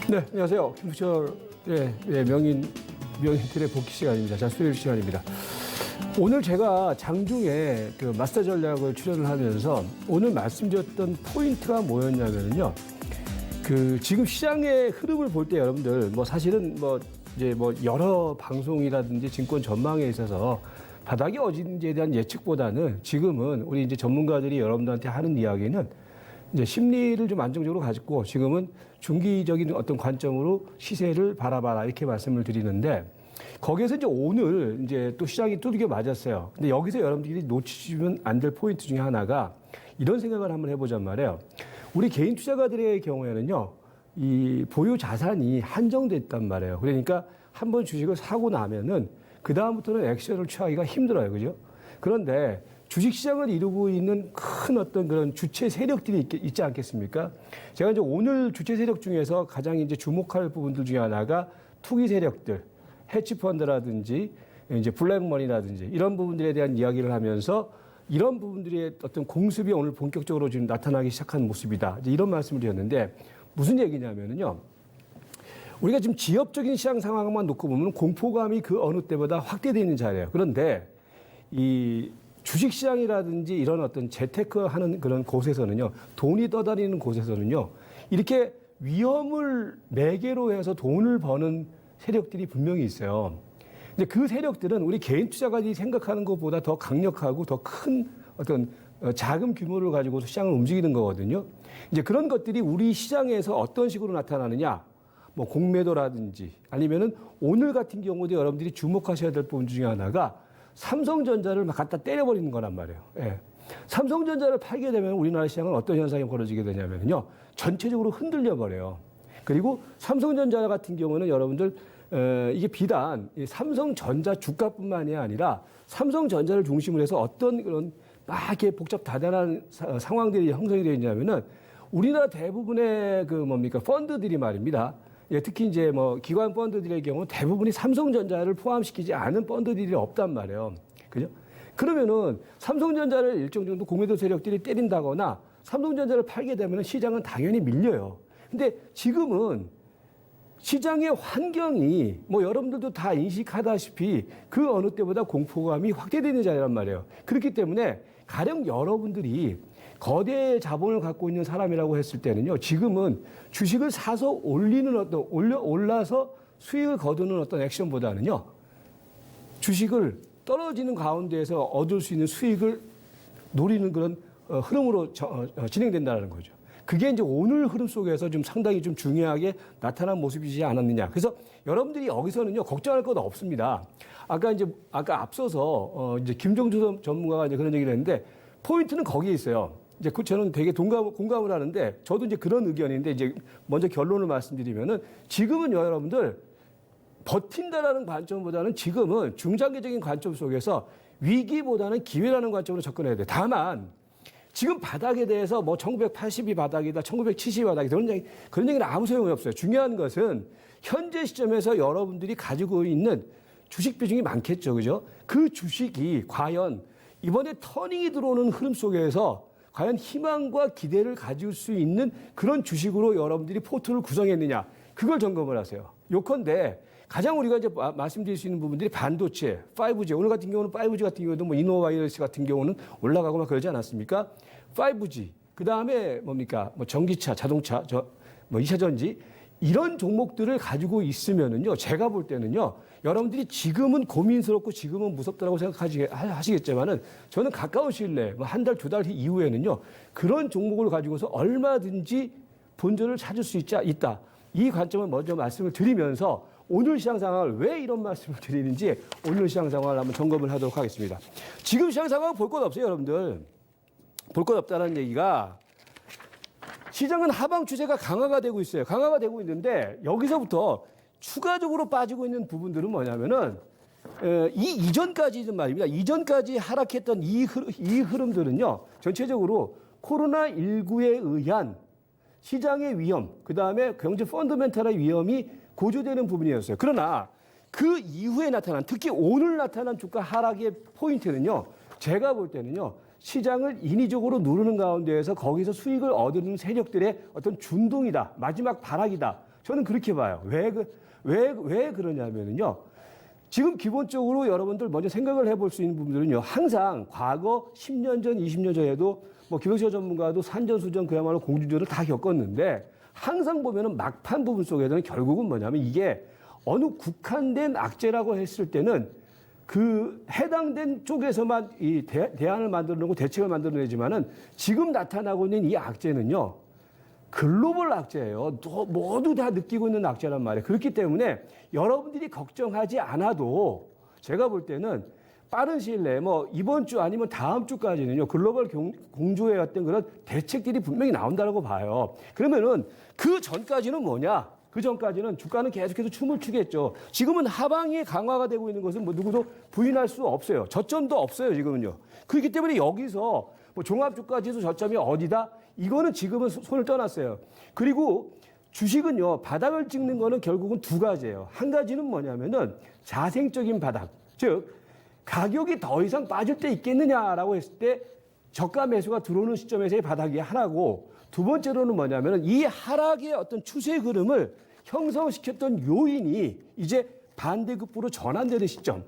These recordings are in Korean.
네, 안녕하세요. 김부철의 명인들의 복귀 시간입니다. 자, 수요일 시간입니다. 오늘 제가 장중에 그 마스터 전략을 출연을 하면서 오늘 말씀드렸던 포인트가 뭐였냐면요. 그 지금 시장의 흐름을 볼 때 여러분들 사실은 여러 방송이라든지 증권 전망에 있어서 바닥이 어딘지에 대한 예측보다는 지금은 우리 이제 전문가들이 여러분들한테 하는 이야기는 이제 심리를 좀 안정적으로 가지고 지금은 중기적인 어떤 관점으로 시세를 바라봐라 이렇게 말씀을 드리는데 거기에서 이제 오늘 이제 또 시장이 두들겨 맞았어요. 근데 여기서 여러분들이 놓치시면 안 될 포인트 중에 하나가 이런 생각을 한번 해보잔 말이에요. 우리 개인 투자가들의 경우에는요, 이 보유 자산이 한정됐단 말이에요. 그러니까 한번 주식을 사고 나면은 그다음부터는 액션을 취하기가 힘들어요. 그죠? 그런데 주식시장을 이루고 있는 큰 어떤 그런 주체 세력들이 있지 않겠습니까? 제가 이제 오늘 주체 세력 중에서 가장 이제 주목할 부분들 중에 하나가 투기 세력들, 해치펀드라든지 이제 블랙머니라든지 이런 부분들에 대한 이야기를 하면서 이런 부분들의 어떤 공습이 오늘 본격적으로 지금 나타나기 시작한 모습이다. 이제 이런 말씀을 드렸는데 무슨 얘기냐면은요. 우리가 지금 지역적인 시장 상황만 놓고 보면 공포감이 그 어느 때보다 확대되어 있는 자리예요. 그런데 이 주식시장이라든지 이런 어떤 재테크 하는 그런 곳에서는요, 돈이 떠다니는 곳에서는요, 이렇게 위험을 매개로 해서 돈을 버는 세력들이 분명히 있어요. 근데 그 세력들은 우리 개인 투자가들이 생각하는 것보다 더 강력하고 더 큰 어떤 자금 규모를 가지고서 시장을 움직이는 거거든요. 이제 그런 것들이 우리 시장에서 어떤 식으로 나타나느냐, 공매도라든지 아니면은 오늘 같은 경우도 여러분들이 주목하셔야 될 부분 중에 하나가 삼성전자를 막 갖다 때려버리는 거란 말이에요. 예. 삼성전자를 팔게 되면 우리나라 시장은 어떤 현상이 벌어지게 되냐면요. 전체적으로 흔들려 버려요. 그리고 삼성전자 같은 경우는 여러분들, 이게 비단 삼성전자 주가뿐만이 아니라 삼성전자를 중심으로 해서 어떤 그런 막 이렇게 복잡 다단한 상황들이 형성이 되어 있냐면은 우리나라 대부분의 펀드들이 말입니다. 예, 특히 이제 기관 펀드들의 경우 대부분이 삼성전자를 포함시키지 않은 펀드들이 없단 말이에요. 그죠? 그러면은 삼성전자를 일정 정도 공매도 세력들이 때린다거나 삼성전자를 팔게 되면 시장은 당연히 밀려요. 근데 지금은 시장의 환경이 여러분들도 다 인식하다시피 그 어느 때보다 공포감이 확대되는 자리란 말이에요. 그렇기 때문에 가령 여러분들이 거대 자본을 갖고 있는 사람이라고 했을 때는요, 지금은 주식을 사서 올라서 수익을 거두는 어떤 액션보다는요, 주식을 떨어지는 가운데에서 얻을 수 있는 수익을 노리는 그런 흐름으로 진행된다는 거죠. 그게 이제 오늘 흐름 속에서 좀 상당히 좀 중요하게 나타난 모습이지 않았느냐. 그래서 여러분들이 여기서는요, 걱정할 것 없습니다. 아까 앞서서 이제 김종주 전문가가 이제 그런 얘기를 했는데 포인트는 거기에 있어요. 이제 저는 되게 공감을 하는데 저도 이제 그런 의견인데 이제 먼저 결론을 말씀드리면은 지금은 여러분들 버틴다라는 관점보다는 지금은 중장기적인 관점 속에서 위기보다는 기회라는 관점으로 접근해야 돼요. 다만 지금 바닥에 대해서 1980이 바닥이다, 1970이 바닥이다 그런 얘기는 아무 소용이 없어요. 중요한 것은 현재 시점에서 여러분들이 가지고 있는 주식 비중이 많겠죠, 그죠? 그 주식이 과연 이번에 터닝이 들어오는 흐름 속에서 과연 희망과 기대를 가질 수 있는 그런 주식으로 여러분들이 포트를 구성했느냐, 그걸 점검을 하세요. 요컨대 가장 우리가 이제 말씀드릴 수 있는 부분들이 반도체, 5G, 오늘 같은 경우는 5G 같은 경우도 이노바이러스 같은 경우는 올라가고 막 그러지 않았습니까? 5G, 그 다음에 전기차, 자동차, 2차 전지, 이런 종목들을 가지고 있으면은요, 제가 볼 때는요, 여러분들이 지금은 고민스럽고 지금은 무섭다고 생각하시겠지만은 저는 가까운 시일 내에 한 달, 두 달 이후에는요, 그런 종목을 가지고서 얼마든지 본전을 찾을 수 있다. 이 관점을 먼저 말씀을 드리면서 오늘 시장 상황을 왜 이런 말씀을 드리는지 오늘 시장 상황을 한번 점검을 하도록 하겠습니다. 지금 시장 상황은 볼 것 없어요, 여러분들. 볼 것 없다는 얘기가 시장은 하방 추세가 강화가 되고 있어요. 강화가 되고 있는데 여기서부터 추가적으로 빠지고 있는 부분들은 뭐냐면은 이 이전까지는 말입니다. 이전까지 하락했던 이 흐름들은요. 전체적으로 코로나19에 의한 시장의 위험, 그다음에 경제 펀더멘탈의 위험이 고조되는 부분이었어요. 그러나 그 이후에 나타난, 특히 오늘 나타난 주가 하락의 포인트는요. 제가 볼 때는요. 시장을 인위적으로 누르는 가운데에서 거기서 수익을 얻는 세력들의 어떤 준동이다. 마지막 발악이다. 저는 그렇게 봐요. 왜 그러냐면요. 지금 기본적으로 여러분들 먼저 생각을 해볼 수 있는 부분들은요. 항상 과거 10년 전, 20년 전에도 뭐 김영철 전문가도 산전수전 그야말로 공주전을 다 겪었는데 항상 보면은 막판 부분 속에서는 결국은 뭐냐면 이게 어느 국한된 악재라고 했을 때는 그 해당된 쪽에서만 이 대안을 만들어내고 대책을 만들어내지만은 지금 나타나고 있는 이 악재는요. 글로벌 악재예요. 모두 다 느끼고 있는 악재란 말이에요. 그렇기 때문에 여러분들이 걱정하지 않아도 제가 볼 때는 빠른 시일 내에 뭐 이번 주 아니면 다음 주까지는요. 글로벌 공조의 어떤 그런 대책들이 분명히 나온다고 봐요. 그러면은 그 전까지는 뭐냐? 그 전까지는 주가는 계속해서 춤을 추겠죠. 지금은 하방이 강화가 되고 있는 것은 뭐 누구도 부인할 수 없어요. 저점도 없어요, 지금은요. 그렇기 때문에 여기서 뭐 종합주가지수 저점이 어디다? 이거는 지금은 손을 떠났어요. 그리고 주식은요, 바닥을 찍는 거는 결국은 두 가지예요. 한 가지는 뭐냐면은 자생적인 바닥. 즉, 가격이 더 이상 빠질 때 있겠느냐라고 했을 때 저가 매수가 들어오는 시점에서의 바닥이 하나고 두 번째로는 뭐냐면은 이 하락의 어떤 추세 흐름을 형성시켰던 요인이 이제 반대급부로 전환되는 시점.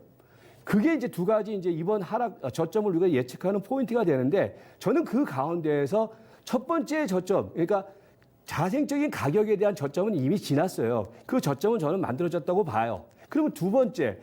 그게 이제 두 가지 이제 이번 하락 저점을 우리가 예측하는 포인트가 되는데 저는 그 가운데에서 첫 번째 저점, 그러니까 자생적인 가격에 대한 저점은 이미 지났어요. 그 저점은 저는 만들어졌다고 봐요. 그러면 두 번째,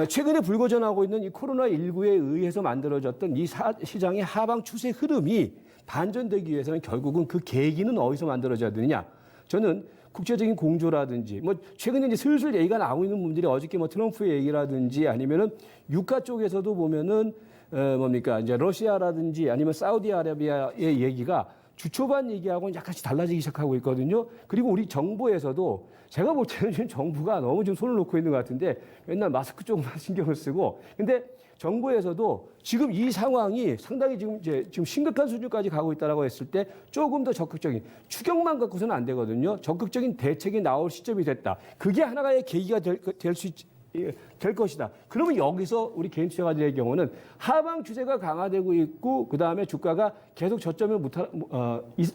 최근에 불거져나오고 있는 이 코로나19에 의해서 만들어졌던 이 시장의 하방 추세 흐름이 반전되기 위해서는 결국은 그 계기는 어디서 만들어져야 되느냐? 저는 국제적인 공조라든지 뭐 최근에 이제 슬슬 얘기가 나오고 있는 분들이 어저께 뭐 트럼프의 얘기라든지 아니면은 유가 쪽에서도 보면은 뭡니까 이제 러시아라든지 아니면 사우디아라비아의 얘기가 주초반 얘기하고는 약간씩 달라지기 시작하고 있거든요. 그리고 우리 정부에서도 제가 볼 때는 지금 정부가 너무 지금 손을 놓고 있는 것 같은데 맨날 마스크 쪽만 신경을 쓰고 근데 정부에서도 지금 이 상황이 상당히 지금 심각한 수준까지 가고 있다라고 했을 때 조금 더 적극적인 추격만 갖고서는 안 되거든요. 적극적인 대책이 나올 시점이 됐다. 그게 하나의 계기가 될 것이다. 그러면 여기서 우리 개인 투자가들의 경우는 하방 추세가 강화되고 있고 그 다음에 주가가 계속 저점을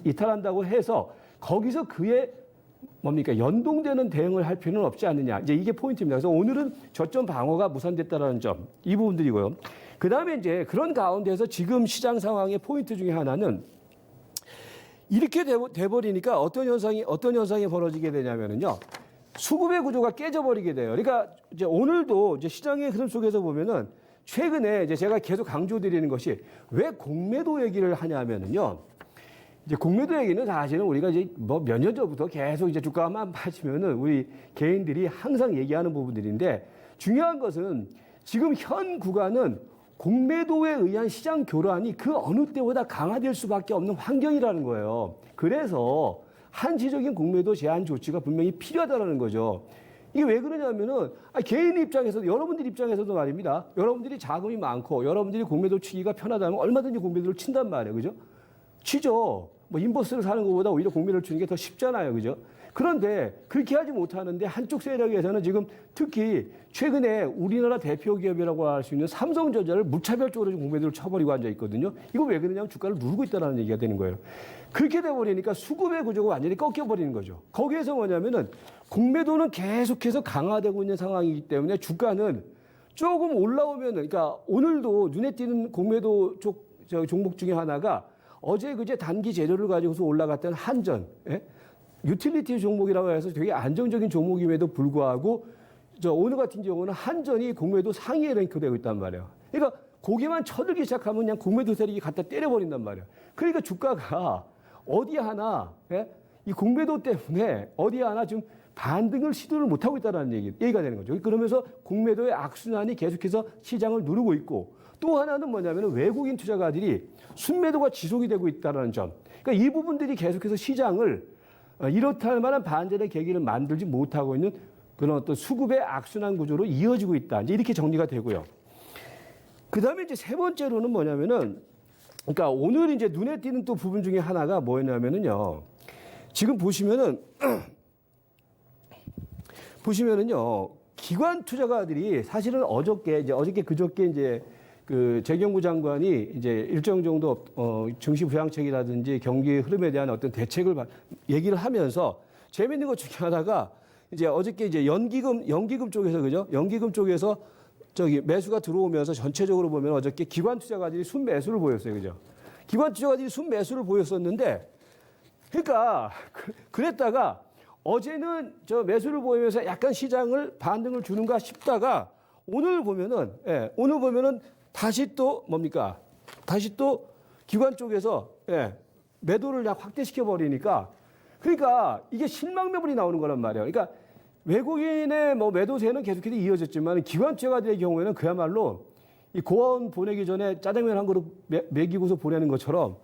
이탈한다고 해서 거기서 그의 뭡니까 연동되는 대응을 할 필요는 없지 않느냐. 이제 이게 포인트입니다. 그래서 오늘은 저점 방어가 무산됐다라는 점, 이 부분들이고요. 그 다음에 이제 그런 가운데서 지금 시장 상황의 포인트 중에 하나는 이렇게 돼버리니까 어떤 현상이 벌어지게 되냐면은요. 수급의 구조가 깨져버리게 돼요. 그러니까 이제 오늘도 이제 시장의 흐름 속에서 보면은 최근에 이제 제가 계속 강조드리는 것이 왜 공매도 얘기를 하냐면은요. 이제 공매도 얘기는 사실은 우리가 이제 뭐 몇 년 전부터 계속 이제 주가만 빠지면은 우리 개인들이 항상 얘기하는 부분들인데 중요한 것은 지금 현 구간은 공매도에 의한 시장 교란이 그 어느 때보다 강화될 수밖에 없는 환경이라는 거예요. 그래서 한시적인 공매도 제한 조치가 분명히 필요하다는 거죠. 이게 왜 그러냐면은 개인 입장에서도 여러분들 입장에서도 말입니다. 여러분들이 자금이 많고 여러분들이 공매도 치기가 편하다면 얼마든지 공매도를 친단 말이에요. 그죠? 치죠. 뭐 인버스를 사는 것보다 오히려 공매도를 치는 게 더 쉽잖아요. 그죠? 그런데 그렇게 하지 못하는데 한쪽 세력에서는 지금 특히 최근에 우리나라 대표 기업이라고 할 수 있는 삼성전자를 무차별적으로 공매도를 쳐버리고 앉아 있거든요. 이거 왜 그러냐면 주가를 누르고 있다는 얘기가 되는 거예요. 그렇게 돼버리니까 수급의 구조가 완전히 꺾여버리는 거죠. 거기에서 뭐냐면은 공매도는 계속해서 강화되고 있는 상황이기 때문에 주가는 조금 올라오면은 그러니까 오늘도 눈에 띄는 공매도 종목 중에 하나가 어제 그제 단기 재료를 가지고서 올라갔던 한전, 예? 유틸리티 종목이라고 해서 되게 안정적인 종목임에도 불구하고 오늘 같은 경우는 한전이 공매도 상위에 랭크되고 있단 말이에요. 그러니까 고기만 쳐들기 시작하면 그냥 공매도 세력이 갖다 때려버린단 말이에요. 그러니까 주가가 어디 하나 예? 이 공매도 때문에 어디 하나 지금 반등을 시도를 못하고 있다는 얘기가 되는 거죠. 그러면서 공매도의 악순환이 계속해서 시장을 누르고 있고 또 하나는 뭐냐면 외국인 투자가들이 순매도가 지속이 되고 있다는 점. 그러니까 이 부분들이 계속해서 시장을 이렇다 할 만한 반전의 계기를 만들지 못하고 있는 그런 어떤 수급의 악순환 구조로 이어지고 있다. 이제 이렇게 정리가 되고요. 그 다음에 이제 세 번째로는 뭐냐면은 그러니까 오늘 이제 눈에 띄는 또 부분 중에 하나가 뭐였냐면은요. 지금 보시면은요. 기관 투자가들이 사실은 어저께 그저께 이제 그 재경부 장관이 이제 일정 정도 증시 부양책이라든지 경기 흐름에 대한 어떤 대책을 얘기를 하면서 재밌는 것 중에 하나가 이제 어저께 이제 연기금 쪽에서 그죠? 연기금 쪽에서 저기 매수가 들어오면서 전체적으로 보면 어저께 기관 투자가들이 순매수를 보였어요. 그죠? 기관 투자가들이 순매수를 보였었는데 그러니까 그랬다가 어제는 저 매수를 보이면서 약간 시장을 반등을 주는가 싶다가 오늘 보면은 다시 또 뭡니까? 다시 또 기관 쪽에서 매도를 확대시켜 버리니까 그러니까 이게 실망 매물이 나오는 거란 말이에요. 그러니까 외국인의 뭐 매도세는 계속해서 이어졌지만 기관 투자가들의 경우에는 그야말로 이 고아원 보내기 전에 짜장면 한 그릇 먹이고서 보내는 것처럼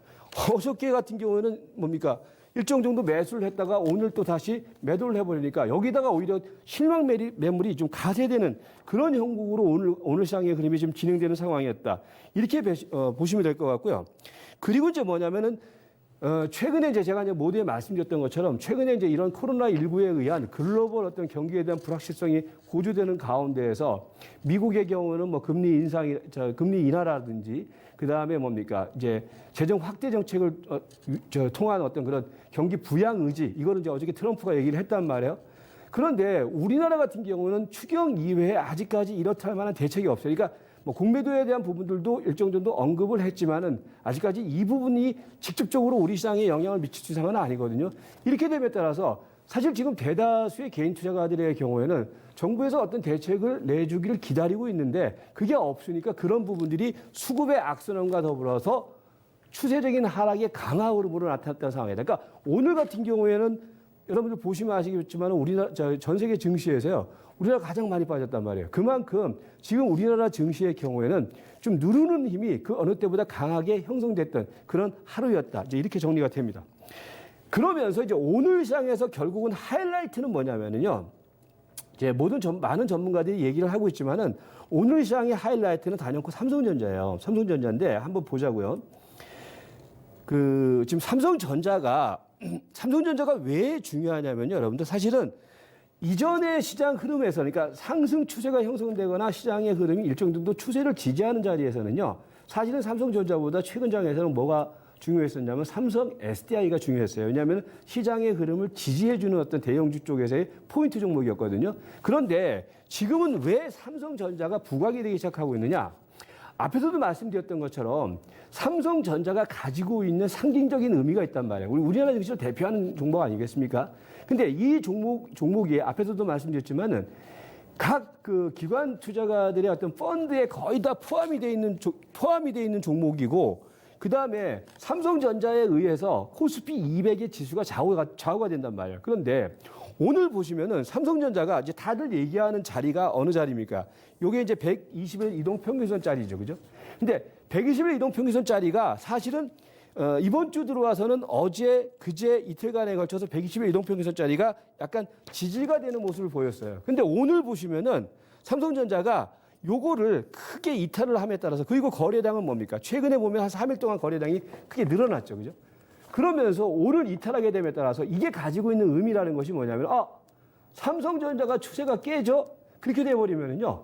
어저께 같은 경우에는 뭡니까? 일정 정도 매수를 했다가 오늘 또 다시 매도를 해버리니까 여기다가 오히려 실망 매물이 좀 가세되는 그런 형국으로 오늘 시장의 흐름이 좀 진행되는 상황이었다. 이렇게 보시면 될 것 같고요. 그리고 이제 뭐냐면은 최근에 이제 제가 이제 모두에 말씀드렸던 것처럼 최근에 이제 이런 코로나19에 의한 글로벌 어떤 경기에 대한 불확실성이 고조되는 가운데에서 미국의 경우는 뭐 금리 인하라든지 그 다음에 뭡니까 이제 재정 확대 정책을 통한 어떤 그런 경기 부양 의지 이거는 이제 어저께 트럼프가 얘기를 했단 말이에요. 그런데 우리나라 같은 경우는 추경 이외에 아직까지 이렇다 할 만한 대책이 없어요. 그러니까 뭐 공매도에 대한 부분들도 일정 정도 언급을 했지만은 아직까지 이 부분이 직접적으로 우리 시장에 영향을 미칠 수상은 아니거든요. 이렇게 됨에 따라서 사실 지금 대다수의 개인 투자가들의 경우에는 정부에서 어떤 대책을 내주기를 기다리고 있는데 그게 없으니까 그런 부분들이 수급의 악순환과 더불어서 추세적인 하락의 강화 흐름으로 나타났다는 상황이다. 그러니까 오늘 같은 경우에는 여러분들 보시면 아시겠지만 우리나라 전 세계 증시에서요. 우리나라가 가장 많이 빠졌단 말이에요. 그만큼 지금 우리나라 증시의 경우에는 좀 누르는 힘이 그 어느 때보다 강하게 형성됐던 그런 하루였다. 이제 이렇게 정리가 됩니다. 그러면서 이제 오늘 시장에서 결국은 하이라이트는 뭐냐면은요. 이제 많은 전문가들이 얘기를 하고 있지만은 오늘 시장의 하이라이트는 단연코 삼성전자예요. 삼성전자인데 한번 보자고요. 지금 삼성전자가 왜 중요하냐면요. 여러분들 사실은 이전의 시장 흐름에서 그러니까 상승 추세가 형성되거나 시장의 흐름이 일정 정도 추세를 지지하는 자리에서는요. 사실은 삼성전자보다 최근 장에서는 뭐가 중요했었냐면 삼성 SDI가 중요했어요. 왜냐하면 시장의 흐름을 지지해주는 어떤 대형주 쪽에서의 포인트 종목이었거든요. 그런데 지금은 왜 삼성전자가 부각이 되기 시작하고 있느냐? 앞에서도 말씀드렸던 것처럼 삼성전자가 가지고 있는 상징적인 의미가 있단 말이에요. 우리나라 증시를 대표하는 종목 아니겠습니까? 근데 이 종목이 앞에서도 말씀드렸지만은 각 그 기관 투자가들의 어떤 펀드에 거의 다 포함이 돼 있는 종목이고 그 다음에 삼성전자에 의해서 코스피 200의 지수가 좌우가 된단 말이에요. 그런데 오늘 보시면은 삼성전자가 이제 다들 얘기하는 자리가 어느 자리입니까? 요게 이제 120일 이동평균선 자리죠. 그죠? 근데 120일 이동평균선 자리가 사실은 이번 주 들어와서는 어제, 그제 이틀간에 걸쳐서 120일 이동평균선 자리가 약간 지지가 되는 모습을 보였어요. 근데 오늘 보시면은 삼성전자가 요거를 크게 이탈을 함에 따라서 그리고 거래량은 뭡니까? 최근에 보면 한 3일 동안 거래량이 크게 늘어났죠. 그죠? 그러면서 오늘 이탈하게 됨에 따라서 이게 가지고 있는 의미라는 것이 뭐냐면 삼성전자가 추세가 깨져? 그렇게 돼버리면은요.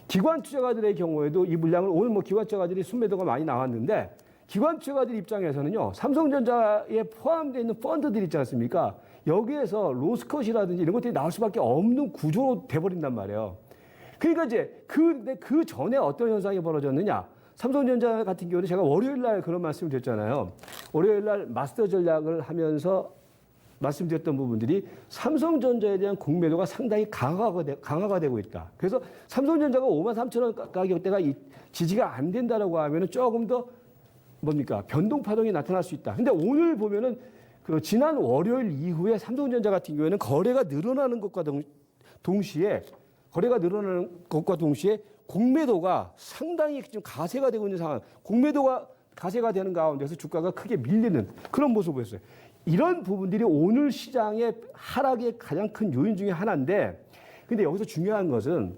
기관 투자가들의 경우에도 이 물량을 오늘 뭐 기관 투자가들이 순매도가 많이 나왔는데 기관 투자가들 입장에서는요. 삼성전자에 포함되어 있는 펀드들 있지 않습니까? 여기에서 로스컷이라든지 이런 것들이 나올 수밖에 없는 구조로 돼버린단 말이에요. 그러니까 이제 그 전에 어떤 현상이 벌어졌느냐? 삼성전자 같은 경우는 제가 월요일 날 그런 말씀을 드렸잖아요. 월요일 날 마스터 전략을 하면서 말씀드렸던 부분들이 삼성전자에 대한 공매도가 상당히 강화가 되고 있다. 그래서 삼성전자가 53,000원 가격대가 지지가 안 된다라고 하면은 조금 더 뭡니까? 변동파동이 나타날 수 있다. 근데 오늘 보면은 그 지난 월요일 이후에 삼성전자 같은 경우에는 거래가 늘어나는 것과 동시에 공매도가 상당히 좀 가세가 되고 있는 상황, 공매도가 가세가 되는 가운데서 주가가 크게 밀리는 그런 모습을 보였어요. 이런 부분들이 오늘 시장의 하락의 가장 큰 요인 중에 하나인데, 근데 여기서 중요한 것은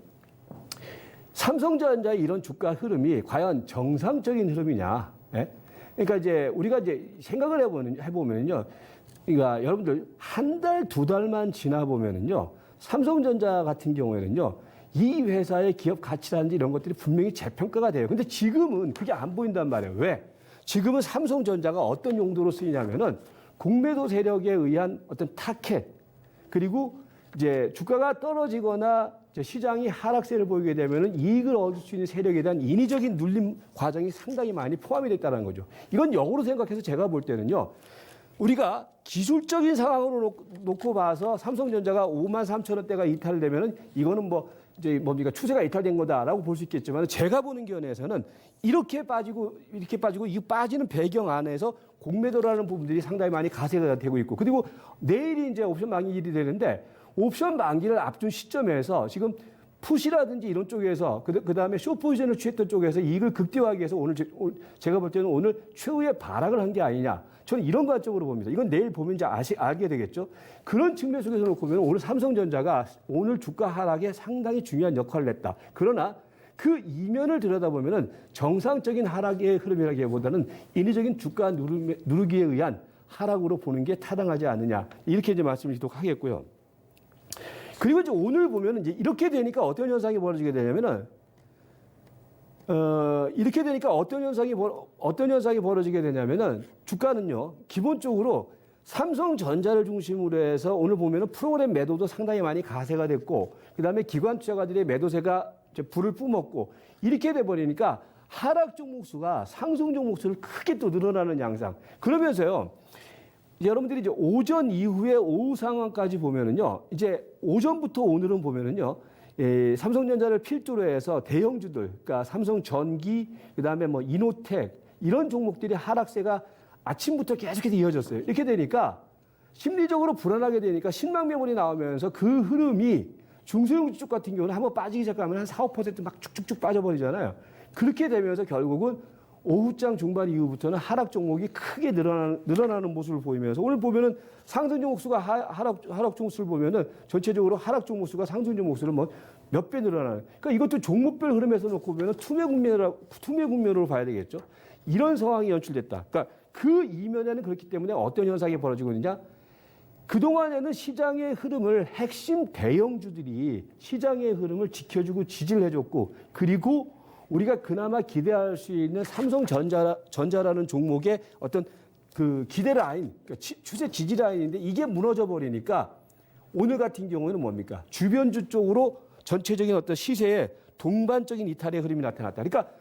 삼성전자의 이런 주가 흐름이 과연 정상적인 흐름이냐? 예? 그러니까 이제 우리가 이제 생각을 해보면요. 그러니까 여러분들 한 달, 두 달만 지나 보면은요. 삼성전자 같은 경우에는요. 이 회사의 기업 가치라든지 이런 것들이 분명히 재평가가 돼요. 근데 지금은 그게 안 보인단 말이에요. 왜? 지금은 삼성전자가 어떤 용도로 쓰이냐면은 공매도 세력에 의한 어떤 타켓, 그리고 이제 주가가 떨어지거나 이제 시장이 하락세를 보이게 되면은 이익을 얻을 수 있는 세력에 대한 인위적인 눌림 과정이 상당히 많이 포함이 됐다는 거죠. 이건 역으로 생각해서 제가 볼 때는요. 우리가 기술적인 상황으로 놓고 봐서 삼성전자가 53,000원대가 이탈되면은 이거는 뭐 이제 뭡니까 추세가 이탈된 거다라고 볼 수 있겠지만 제가 보는 견해에서는 이렇게 빠지고 이 빠지는 배경 안에서 공매도라는 부분들이 상당히 많이 가세가 되고 있고 그리고 내일이 이제 옵션 만기일이 되는데 옵션 만기를 앞둔 시점에서 지금 푸시라든지 이런 쪽에서 그다음에 숏포지션을 취했던 쪽에서 이익을 극대화하기 위해서 오늘 제가 볼 때는 오늘 최후의 발악을 한 게 아니냐. 저는 이런 관점으로 봅니다. 이건 내일 보면 이제 알게 되겠죠. 그런 측면 속에서 놓고 보면 오늘 삼성전자가 오늘 주가 하락에 상당히 중요한 역할을 했다. 그러나 그 이면을 들여다보면은 정상적인 하락의 흐름이라기보다는 인위적인 주가 누르기에 의한 하락으로 보는 게 타당하지 않느냐. 이렇게 이제 말씀을 드리도록 하겠고요. 그리고 이제 오늘 보면은 이제 이렇게 되니까 어떤 현상이 벌어지게 되냐면은 이렇게 되니까 어떤 현상이 벌어지게 되냐면은 주가는요 기본적으로 삼성전자를 중심으로 해서 오늘 보면은 프로그램 매도도 상당히 많이 가세가 됐고 그다음에 기관 투자가들의 매도세가 이제 불을 뿜었고 이렇게 돼 버리니까 하락 종목 수가 상승 종목 수를 크게 또 늘어나는 양상. 그러면서요. 여러분들이 이제 오전 이후에 오후 상황까지 보면은요, 이제 오전부터 오늘은 보면은요, 삼성전자를 필두로 해서 대형주들, 그러니까 삼성전기, 그 다음에 뭐 이노텍, 이런 종목들이 하락세가 아침부터 계속해서 이어졌어요. 이렇게 되니까 심리적으로 불안하게 되니까 신망 매물이 나오면서 그 흐름이 중소형주 쪽 같은 경우는 한번 빠지기 시작하면 한 4, 5%막 쭉쭉쭉 빠져버리잖아요. 그렇게 되면서 결국은 오후장 중반 이후부터는 하락 종목이 크게 늘어나는 모습을 보이면서 오늘 보면은 상승 종목 수가 하락 종목 수를 보면은 전체적으로 하락 종목 수가 상승 종목 수를 뭐 몇 배 늘어나는. 그러니까 이것도 종목별 흐름에서 놓고 보면은 투매 국면으로 봐야 되겠죠. 이런 상황이 연출됐다. 그러니까 그 이면에는 그렇기 때문에 어떤 현상이 벌어지고 있느냐? 그동안에는 시장의 흐름을 핵심 대형주들이 시장의 흐름을 지켜주고 지지를 해줬고 그리고 우리가 그나마 기대할 수 있는 삼성전자라는 종목의 어떤 그 기대 라인, 그러니까 추세 지지 라인인데 이게 무너져 버리니까 오늘 같은 경우에는 뭡니까? 주변주 쪽으로 전체적인 어떤 시세에 동반적인 이탈의 흐름이 나타났다. 그러니까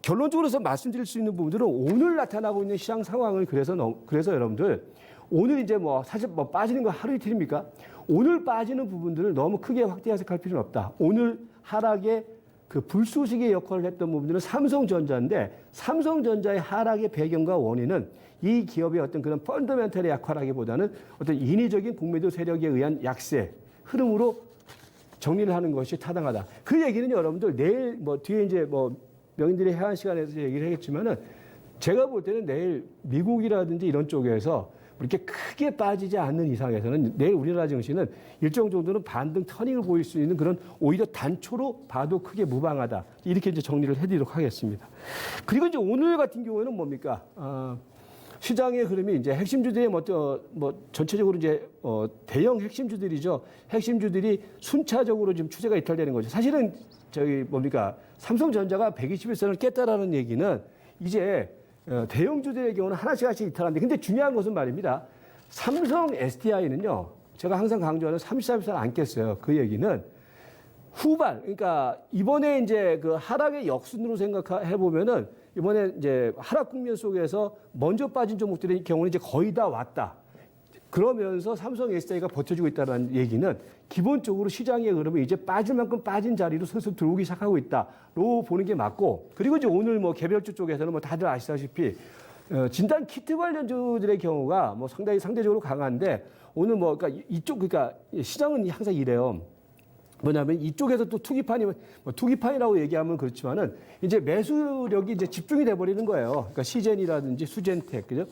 결론적으로 해서 말씀드릴 수 있는 부분들은 오늘 나타나고 있는 시장 상황을 그래서 여러분들 오늘 이제 뭐 사실 뭐 빠지는 거 하루 이틀입니까? 오늘 빠지는 부분들을 너무 크게 확대 해석할 필요는 없다. 오늘 하락의 그 불쏘시개 역할을 했던 부분들은 삼성전자인데 삼성전자의 하락의 배경과 원인은 이 기업의 어떤 그런 펀더멘털의 약화라기보다는 어떤 인위적인 공매도 세력에 의한 약세 흐름으로 정리를 하는 것이 타당하다. 그 얘기는 여러분들 내일 뭐 뒤에 이제 뭐 명인들의 해안 시간에서 얘기를 하겠지만은 제가 볼 때는 내일 미국이라든지 이런 쪽에서 이렇게 크게 빠지지 않는 이상에서는 내일 우리나라 증시는 일정 정도는 반등 터닝을 보일 수 있는 그런 오히려 단초로 봐도 크게 무방하다. 이렇게 이제 정리를 해드리도록 하겠습니다. 그리고 이제 오늘 같은 경우에는 뭡니까? 시장의 흐름이 이제 핵심주들의 뭐 전체적으로 이제 대형 핵심주들이죠. 핵심주들이 순차적으로 지금 추세가 이탈되는 거죠. 사실은 저기 뭡니까? 삼성전자가 121선을 깼다라는 얘기는 이제 대형주들의 경우는 하나씩 이탈하는데 근데 중요한 것은 말입니다. 삼성 SDI는요. 제가 항상 강조하는 33선 안 깼어요. 그 얘기는 후발 그러니까 이번에 이제 그 하락의 역순으로 생각해 보면은 이번에 이제 하락 국면 속에서 먼저 빠진 종목들의 경우는 이제 거의 다 왔다. 그러면서 삼성 SDI가 버텨주고 있다는 얘기는 기본적으로 시장의 흐름이 이제 빠질 만큼 빠진 자리로 슬슬 들어오기 시작하고 있다로 보는 게 맞고 그리고 이제 오늘 뭐 개별주 쪽에서는 뭐 다들 아시다시피 진단 키트 관련주들의 경우가 뭐 상대적으로 강한데 오늘 뭐 그러니까 그러니까 시장은 항상 이래요. 뭐냐면 이쪽에서 또 투기판이라고 얘기하면 그렇지만은 이제 매수력이 이제 집중이 돼버리는 거예요. 그러니까 시젠이라든지 수젠텍, 그죠?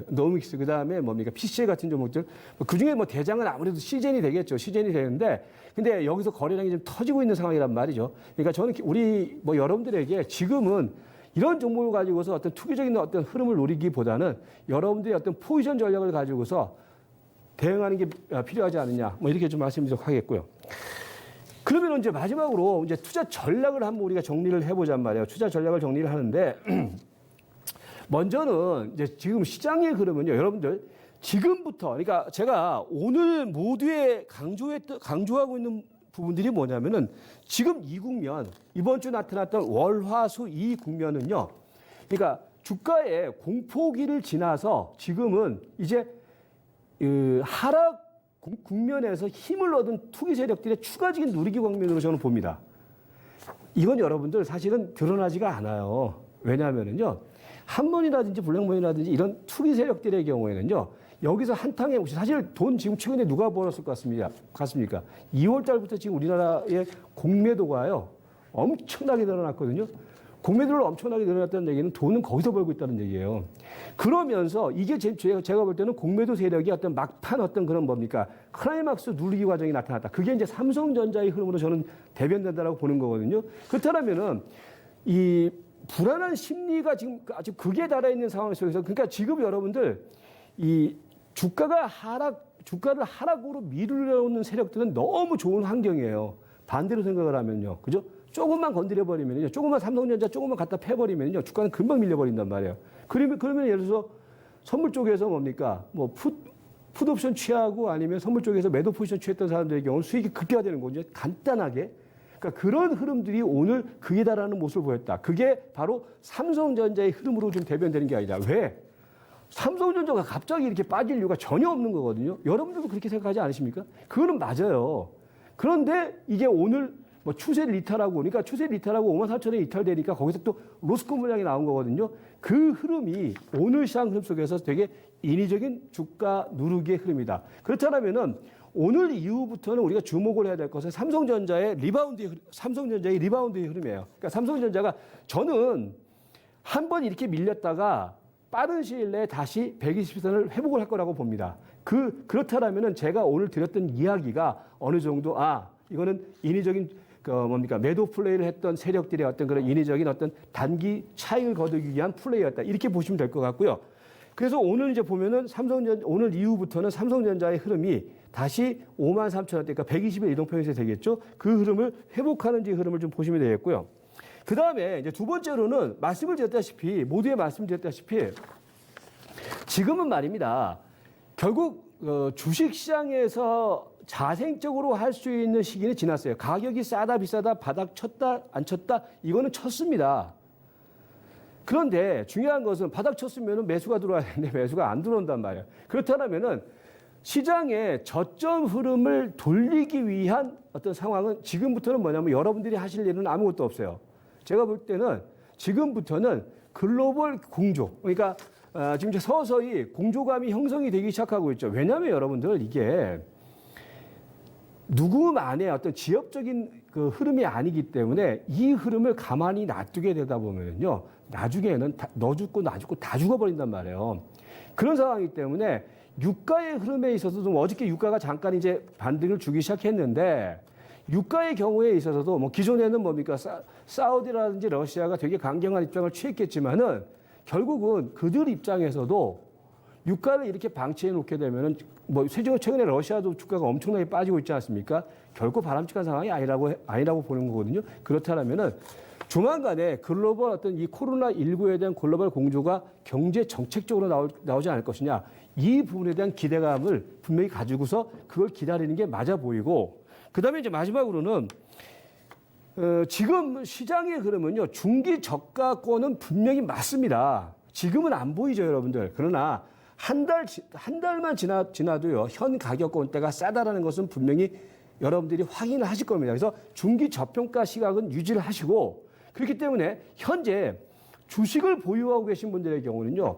노믹스, 그 다음에 뭡니까? PCL 같은 종목들. 그 중에 뭐 대장은 아무래도 시젠이 되겠죠. 시젠이 되는데 근데 여기서 거래량이 좀 터지고 있는 상황이란 말이죠. 그러니까 저는 우리 뭐 여러분들에게 지금은 이런 종목을 가지고서 어떤 투기적인 어떤 흐름을 노리기보다는 여러분들의 어떤 포지션 전략을 가지고서 대응하는 게 필요하지 않느냐. 뭐 이렇게 좀 말씀드리도록 하겠고요. 그러면 이제 마지막으로 이제 투자 전략을 한번 우리가 정리를 해보잔 말이에요. 투자 전략을 정리를 하는데 먼저는 이제 지금 시장의 흐름은요. 여러분들 지금부터, 그러니까 제가 오늘 모두에 강조하고 있는 부분들이 뭐냐면은 지금 이 국면, 이번 주 나타났던 월화수 이 국면은요, 그러니까 주가의 공포기를 지나서 지금은 이제 하락 국면에서 힘을 얻은 투기 세력들의 추가적인 누리기 국면으로 저는 봅니다. 이건 여러분들 사실은 드러나지가 않아요. 왜냐하면은요, 한문이라든지 블랙문이라든지 이런 투기 세력들의 경우에는요, 여기서 한탕에 혹시 사실 돈 지금 최근에 누가 벌었을 것 같습니까? 2월 달부터 지금 우리나라의 공매도가요, 엄청나게 늘어났거든요. 공매도를 엄청나게 늘어났다는 얘기는 돈은 거기서 벌고 있다는 얘기예요. 그러면서 이게 제가 볼 때는 공매도 세력이 어떤 막판 어떤 그런 뭡니까? 클라이막스 누리기 과정이 나타났다. 그게 이제 삼성전자의 흐름으로 저는 대변된다라고 보는 거거든요. 그렇다면은 이 불안한 심리가 지금 아주 극에 달해 있는 상황 속에서, 그러니까 지금 여러분들 이 주가를 하락으로 미루려는 세력들은 너무 좋은 환경이에요. 반대로 생각을 하면요. 그죠? 조금만 건드려버리면요. 조금만 삼성전자 조금만 갖다 패버리면요. 주가는 금방 밀려버린단 말이에요. 그러면 예를 들어서 선물 쪽에서 뭡니까? 뭐 풋옵션 취하고 아니면 선물 쪽에서 매도 포지션 취했던 사람들의 경우는 수익이 극대화되는 거죠. 간단하게. 그러니까 그런 흐름들이 오늘 극에 달하는 모습을 보였다. 그게 바로 삼성전자의 흐름으로 좀 대변되는 게 아니라 왜? 삼성전자가 갑자기 이렇게 빠질 이유가 전혀 없는 거거든요. 여러분들도 그렇게 생각하지 않으십니까? 그거는 맞아요. 그런데 이게 오늘 뭐 추세를 이탈하고, 그러니까 추세를 이탈하고 54,000원에 이탈되니까 거기서 또 로스코 물량이 나온 거거든요. 그 흐름이 오늘 시장 흐름 속에서 되게 인위적인 주가 누르기의 흐름이다. 그렇다면은 오늘 이후부터는 우리가 주목을 해야 될 것은 삼성전자의 리바운드의 흐름이에요. 그러니까 삼성전자가 저는 한번 이렇게 밀렸다가 빠른 시일 내에 다시 120선을 회복을 할 거라고 봅니다. 그렇다면은 제가 오늘 드렸던 이야기가 어느 정도, 이거는 인위적인 매도 플레이를 했던 세력들의 어떤 그런 인위적인 어떤 단기 차익을 거두기 위한 플레이였다. 이렇게 보시면 될 것 같고요. 그래서 오늘 이제 보면은 오늘 이후부터는 삼성전자의 흐름이 다시 53,000원대, 그러니까 120일 이동평균세 되겠죠. 그 흐름을 회복하는 흐름을 좀 보시면 되겠고요. 그 다음에 이제 두 번째로는 모두에 말씀드렸다시피 지금은 말입니다. 결국 주식시장에서 자생적으로 할 수 있는 시기는 지났어요. 가격이 싸다 비싸다 바닥 쳤다 안 쳤다 이거는 쳤습니다. 그런데 중요한 것은 바닥 쳤으면 매수가 들어와야 되는데 매수가 안 들어온단 말이에요. 그렇다면은 시장의 저점 흐름을 돌리기 위한 어떤 상황은 지금부터는 뭐냐면 여러분들이 하실 일은 아무것도 없어요. 제가 볼 때는 지금부터는 글로벌 공조, 그러니까 지금 이제 서서히 공조감이 형성이 되기 시작하고 있죠. 왜냐하면 여러분들 이게 누구만의 어떤 지역적인 그 흐름이 아니기 때문에 이 흐름을 가만히 놔두게 되다 보면요, 나중에는 너 죽고 나 죽고 다 죽어버린단 말이에요. 그런 상황이기 때문에 유가의 흐름에 있어서도 어저께 유가가 잠깐 이제 반등을 주기 시작했는데 유가의 경우에 있어서도 뭐 기존에는 뭡니까 사우디라든지 러시아가 되게 강경한 입장을 취했겠지만은 결국은 그들 입장에서도 유가를 이렇게 방치해 놓게 되면은 뭐 최근에 러시아도 주가가 엄청나게 빠지고 있지 않습니까? 결코 바람직한 상황이 아니라고 보는 거거든요. 그렇다면은 조만간에 글로벌 어떤 이 코로나19에 대한 글로벌 공조가 경제 정책적으로 나오지 않을 것이냐. 이 부분에 대한 기대감을 분명히 가지고서 그걸 기다리는 게 맞아 보이고, 그 다음에 이제 마지막으로는, 지금 시장의 흐름은요, 중기 저가권은 분명히 맞습니다. 지금은 안 보이죠, 여러분들. 그러나 한 달만 지나도요, 현 가격권대가 싸다라는 것은 분명히 여러분들이 확인을 하실 겁니다. 그래서 중기 저평가 시각은 유지를 하시고, 그렇기 때문에 현재 주식을 보유하고 계신 분들의 경우는요,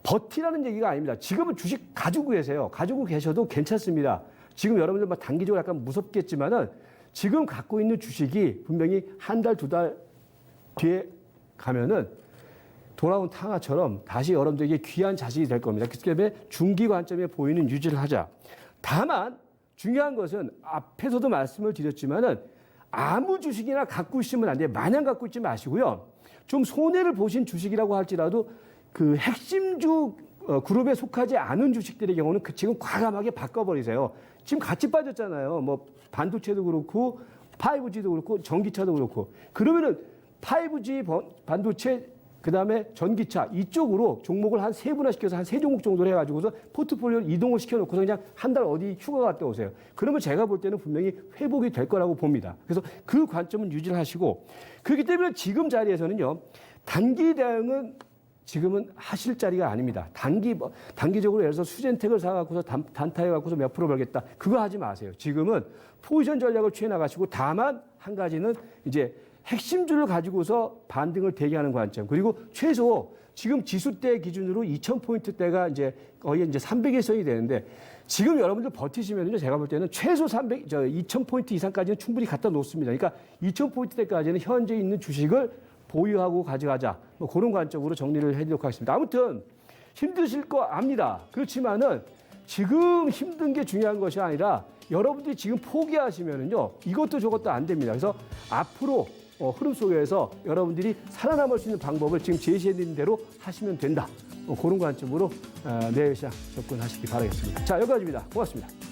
버티라는 얘기가 아닙니다. 지금은 주식 가지고 계세요. 가지고 계셔도 괜찮습니다. 지금 여러분들 막 단기적으로 약간 무섭겠지만은 지금 갖고 있는 주식이 분명히 한 달, 두 달 뒤에 가면은 돌아온 탕화처럼 다시 여러분들에게 귀한 자식이 될 겁니다. 그렇기 때문에 중기 관점에 보이는 유지를 하자. 다만 중요한 것은 앞에서도 말씀을 드렸지만은 아무 주식이나 갖고 있으면 안 돼요. 마냥 갖고 있지 마시고요. 좀 손해를 보신 주식이라고 할지라도 그 핵심주 그룹에 속하지 않은 주식들의 경우는 지금 과감하게 바꿔버리세요. 지금 같이 빠졌잖아요. 뭐 반도체도 그렇고 5G도 그렇고 전기차도 그렇고. 그러면은 5G 반도체 그다음에 전기차 이쪽으로 종목을 한 세 분화시켜서 한 세 종목 정도로 해가지고서 포트폴리오를 이동을 시켜놓고서 그냥 한 달 어디 휴가 갔다 오세요. 그러면 제가 볼 때는 분명히 회복이 될 거라고 봅니다. 그래서 그 관점은 유지를 하시고 그렇기 때문에 지금 자리에서는요. 단기 대응은 지금은 하실 자리가 아닙니다. 단기적으로 예를 들어서 수젠텍을 사갖고서 단타해갖고서 몇 프로 벌겠다. 그거 하지 마세요. 지금은 포지션 전략을 취해 나가시고 다만 한 가지는 이제 핵심주를 가지고서 반등을 대기하는 관점. 그리고 최소 지금 지수대 기준으로 2,000포인트대가 이제 거의 이제 300일선이 되는데 지금 여러분들 버티시면요. 제가 볼 때는 최소 2,000포인트 이상까지는 충분히 갖다 놓습니다. 그러니까 2,000포인트대까지는 현재 있는 주식을 보유하고 가져가자. 뭐 그런 관점으로 정리를 해드리도록 하겠습니다. 아무튼 힘드실 거 압니다. 그렇지만은 지금 힘든 게 중요한 것이 아니라 여러분들이 지금 포기하시면은요. 이것도 저것도 안 됩니다. 그래서 앞으로 흐름 속에서 여러분들이 살아남을 수 있는 방법을 지금 제시해드린 대로 하시면 된다. 그런 관점으로 내일 시장 접근하시기 바라겠습니다. 자, 여기까지입니다. 고맙습니다.